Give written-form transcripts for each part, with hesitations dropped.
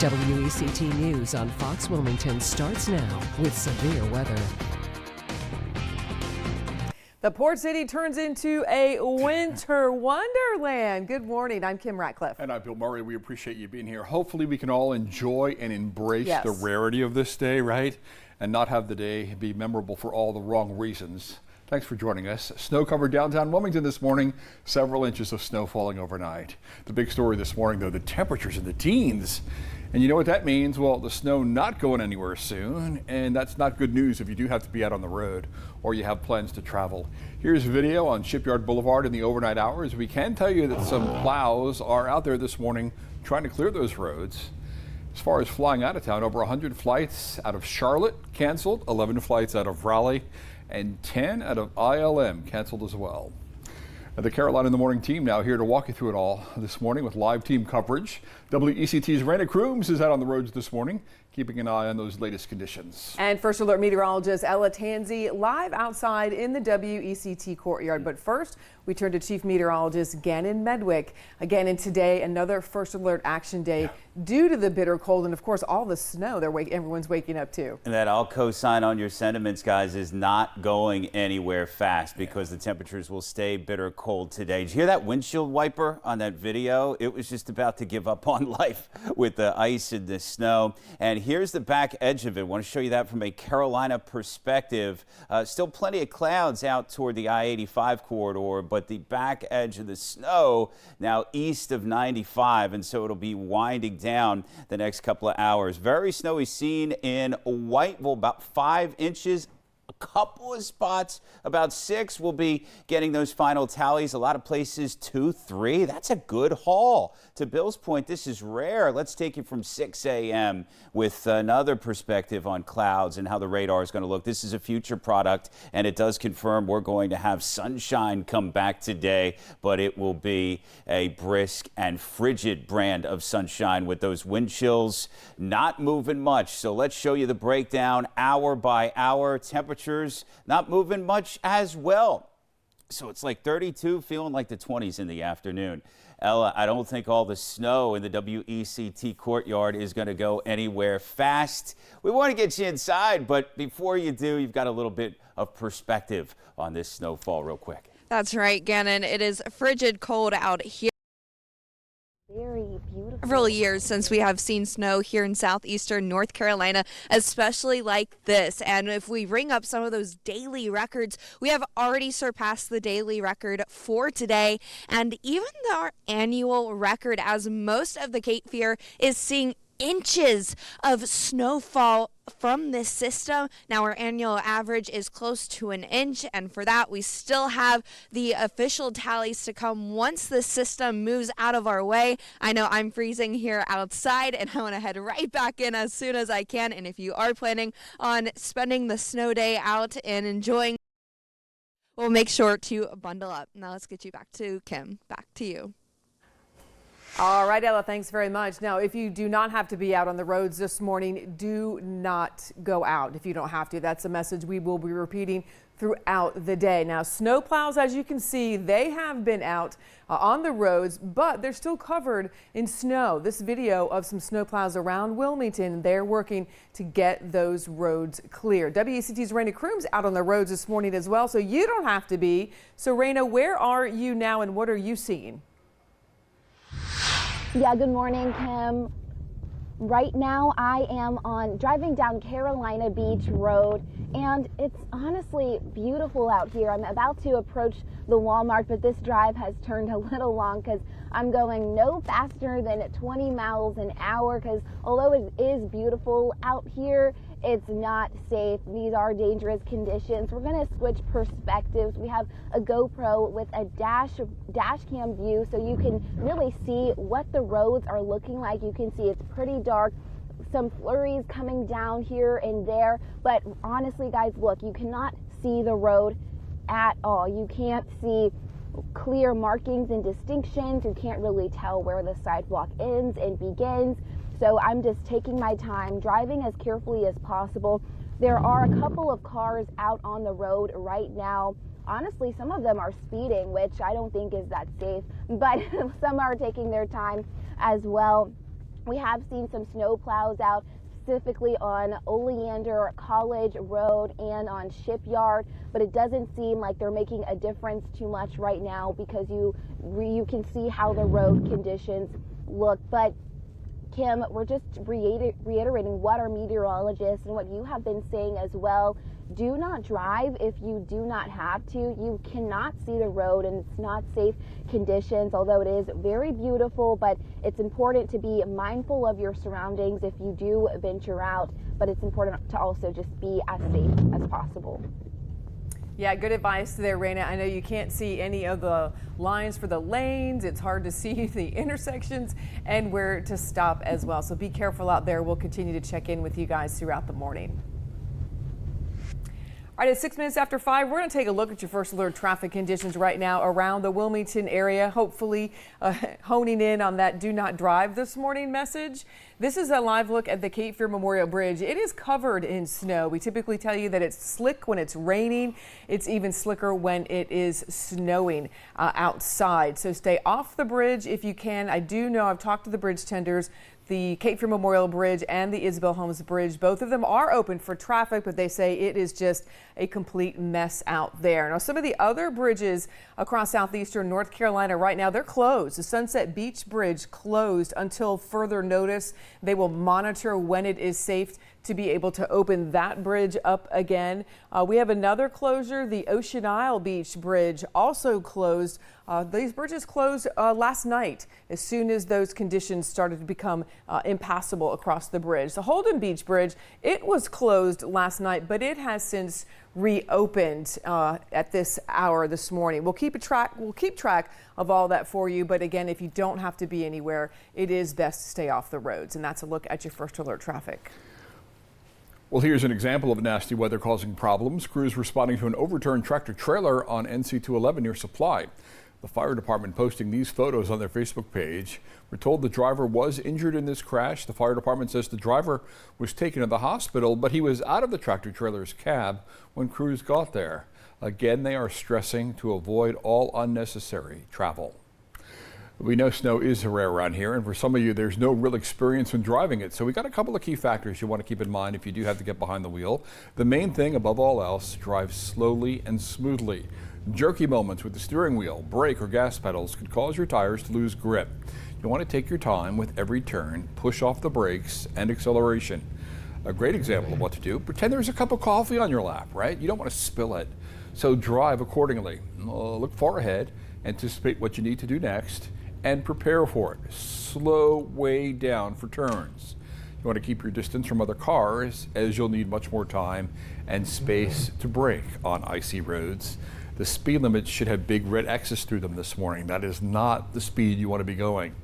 WECT News on Fox Wilmington starts now with severe weather. The Port City turns into a winter wonderland. Good morning. I'm Kim Ratcliffe. And I'm Bill Murray. We appreciate you being here. Hopefully we can all enjoy and embrace the rarity of this day, right? And not have the day be memorable for all the wrong reasons. Thanks for joining us. Snow covered downtown Wilmington this morning. Several inches of snow falling overnight. The big story this morning, though, the temperatures in the teens. And you know what that means? Well, the snow not going anywhere soon, and that's not good news if you do have to be out on the road or you have plans to travel. Here's video on Shipyard Boulevard in the overnight hours. We can tell you that some plows are out there this morning trying to clear those roads. As far as flying out of town, over 100 flights out of Charlotte canceled, 11 flights out of Raleigh, and 10 out of ILM canceled as well. The Carolina in the Morning team now here to walk you through it all this morning with live team coverage. WECT's Raina Crooms is out on the roads this morning, keeping an eye on those latest conditions. And First Alert meteorologist Ella Tanzi live outside in the WECT courtyard. But first, we turn to Chief Meteorologist Gannon Medwick. Again, and today, another First Alert action day due to the bitter cold and, of course, all the snow everyone's waking up to. And that I'll co-sign on your sentiments, guys, is not going anywhere fast because the temperatures will stay bitter cold today. Did you hear that windshield wiper on that video? It was just about to give up on life with the ice and the snow. And here's the back edge of it. I want to show you that from a Carolina perspective. Still plenty of clouds out toward the I-85 corridor, but the back edge of the snow now east of 95, and so it'll be winding down the next couple of hours. Very snowy scene in Whiteville, about 5 inches. A couple of spots, about 6, will be getting those final tallies. A lot of places 2, 3. That's a good haul. To Bill's point, this is rare. Let's take you from 6 a.m. with another perspective on clouds and how the radar is going to look. This is a future product, and it does confirm we're going to have sunshine come back today, but it will be a brisk and frigid brand of sunshine with those wind chills not moving much. So let's show you the breakdown hour by hour. Temperatures not moving much as well. So it's like 32, feeling like the 20s in the afternoon. Ella, I don't think all the snow in the WECT courtyard is going to go anywhere fast. We want to get you inside, but before you do, you've got a little bit of perspective on this snowfall real quick. That's right, Gannon. It is frigid cold out here. Very beautiful. Several years since we have seen snow here in southeastern North Carolina, especially like this. And if we ring up some of those daily records, we have already surpassed the daily record for today. And even our annual record, as most of the Cape Fear is seeing inches of snowfall from this system. Now our annual average is close to an inch, and for that we still have the official tallies to come once the system moves out of our way. I know I'm freezing here outside and I want to head right back in as soon as I can, and if you are planning on spending the snow day out and enjoying, we'll make sure to bundle up. Now let's get you back to Kim. Back to you. All right, Ella, thanks very much. Now, if you do not have to be out on the roads this morning, do not go out if you don't have to. That's a message we will be repeating throughout the day. Now, snow plows, as you can see, they have been out on the roads, but they're still covered in snow. This video of some snow plows around Wilmington, they're working to get those roads clear. WECT's Raina Crooms out on the roads this morning as well, so you don't have to be. So, Raina, where are you now and what are you seeing? Yeah, good morning, Kim. Right now I am driving down Carolina Beach Road, and it's honestly beautiful out here. I'm about to approach the Walmart, but this drive has turned a little long because I'm going no faster than 20 miles an hour because although it is beautiful out here, it's not safe. These are dangerous conditions. We're going to switch perspectives. We have a GoPro with a dash cam view so you can really see what the roads are looking like. You can see it's pretty dark. Some flurries coming down here and there, but honestly, guys, look, you cannot see the road at all. You can't see clear markings and distinctions. You can't really tell where the sidewalk ends and begins. So I'm just taking my time, driving as carefully as possible. There are a couple of cars out on the road right now. Honestly, some of them are speeding, which I don't think is that safe, but some are taking their time as well. We have seen some snow plows out, specifically on Oleander College Road and on Shipyard, but it doesn't seem like they're making a difference too much right now because you can see how the road conditions look. But Kim, we're just reiterating what our meteorologists and what you have been saying as well. Do not drive if you do not have to. You cannot see the road and it's not safe conditions, although it is very beautiful, but it's important to be mindful of your surroundings if you do venture out, but it's important to also just be as safe as possible. Yeah, good advice there, Raina. I know you can't see any of the lines for the lanes. It's hard to see the intersections and where to stop as well. So be careful out there. We'll continue to check in with you guys throughout the morning. All right, at 6 minutes after 5, we're going to take a look at your first alert traffic conditions right now around the Wilmington area, hopefully honing in on that do not drive this morning message. This is a live look at the Cape Fear Memorial Bridge. It is covered in snow. We typically tell you that it's slick when it's raining. It's even slicker when it is snowing outside. So stay off the bridge if you can. I do know I've talked to the bridge tenders. The Cape Fear Memorial Bridge and the Isabel Holmes Bridge, both of them are open for traffic, but they say it is just a complete mess out there. Now, some of the other bridges across southeastern North Carolina right now, they're closed. The Sunset Beach Bridge closed until further notice. They will monitor when it is safe to be able to open that bridge up again. We have another closure, the Ocean Isle Beach Bridge, also closed. These bridges closed last night as soon as those conditions started to become impassable across the bridge. The Holden Beach Bridge, it was closed last night, but it has since reopened at this hour this morning. We'll keep track of all that for you. But again, if you don't have to be anywhere, it is best to stay off the roads. And that's a look at your first alert traffic. Well, here's an example of nasty weather causing problems. Crews responding to an overturned tractor trailer on NC 211 near Supply. The fire department posting these photos on their Facebook page. We're told the driver was injured in this crash. The fire department says the driver was taken to the hospital, but he was out of the tractor trailer's cab when crews got there. Again, they are stressing to avoid all unnecessary travel. We know snow is rare around here, and for some of you, there's no real experience when driving it. So we got a couple of key factors you want to keep in mind if you do have to get behind the wheel. The main thing, above all else, drive slowly and smoothly. Jerky moments with the steering wheel, brake, or gas pedals could cause your tires to lose grip. You want to take your time with every turn, push off the brakes and acceleration. A great example of what to do, pretend there's a cup of coffee on your lap, right? You don't want to spill it. So drive accordingly. Look far ahead, anticipate what you need to do next, and prepare for it. Slow way down for turns. You want to keep your distance from other cars as you'll need much more time and space to brake on icy roads. The speed limits should have big red X's through them this morning. That is not the speed you want to be going.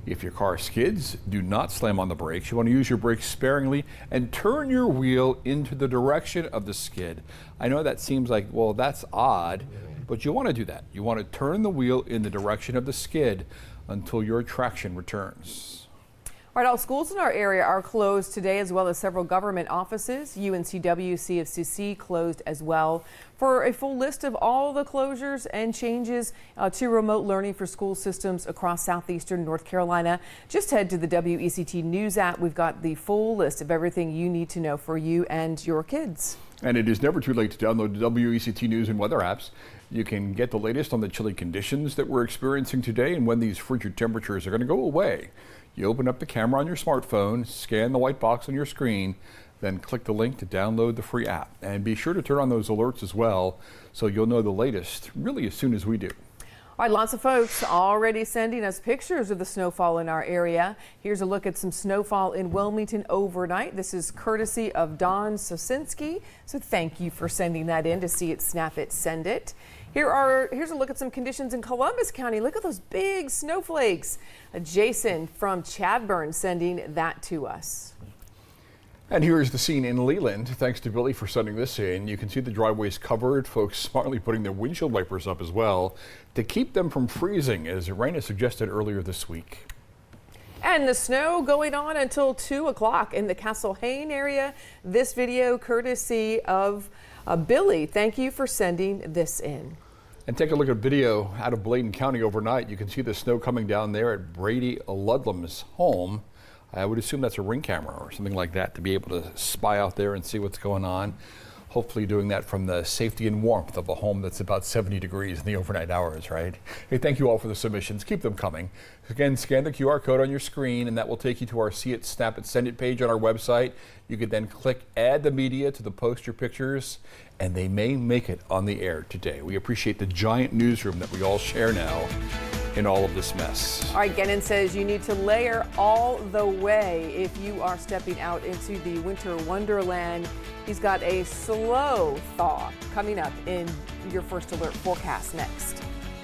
If your car skids, do not slam on the brakes. You want to use your brakes sparingly and turn your wheel into the direction of the skid. I know that seems like, well, that's odd, but you want to do that. You want to turn the wheel in the direction of the skid until your traction returns. All right, all schools in our area are closed today, as well as several government offices. UNCW, CFCC closed as well. For a full list of all the closures and changes to remote learning for school systems across southeastern North Carolina, just head to the WECT News app. We've got the full list of everything you need to know for you and your kids. And it is never too late to download the WECT News and weather apps. You can get the latest on the chilly conditions that we're experiencing today and when these frigid temperatures are going to go away. You open up the camera on your smartphone, scan the white box on your screen, then click the link to download the free app. And be sure to turn on those alerts as well, so you'll know the latest really as soon as we do. All right, lots of folks already sending us pictures of the snowfall in our area. Here's a look at some snowfall in Wilmington overnight. This is courtesy of Don Sosinski. So thank you for sending that in. To see it, snap it, send it. Here's a look at some conditions in Columbus County. Look at those big snowflakes. Jason from Chadburn sending that to us. And here's the scene in Leland. Thanks to Billy for sending this in. You can see the driveways covered, folks smartly putting their windshield wipers up as well to keep them from freezing, as Raina suggested earlier this week. And the snow going on until 2 o'clock in the Castle Hayne area. This video courtesy of Billy. Thank you for sending this in. And take a look at video out of Bladen County overnight. You can see the snow coming down there at Brady Ludlam's home. I would assume that's a Ring camera or something like that to be able to spy out there and see what's going on. Hopefully doing that from the safety and warmth of a home that's about 70 degrees in the overnight hours, right? Hey, thank you all for the submissions. Keep them coming. Again, scan the QR code on your screen and that will take you to our See It, Snap It, Send It page on our website. You could then click Add the Media to the Post Your Pictures, and they may make it on the air today. We appreciate the giant newsroom that we all share now in all of this mess. All right, Gannon says you need to layer all the way if you are stepping out into the winter wonderland. He's got a slow thaw coming up in your First Alert forecast next.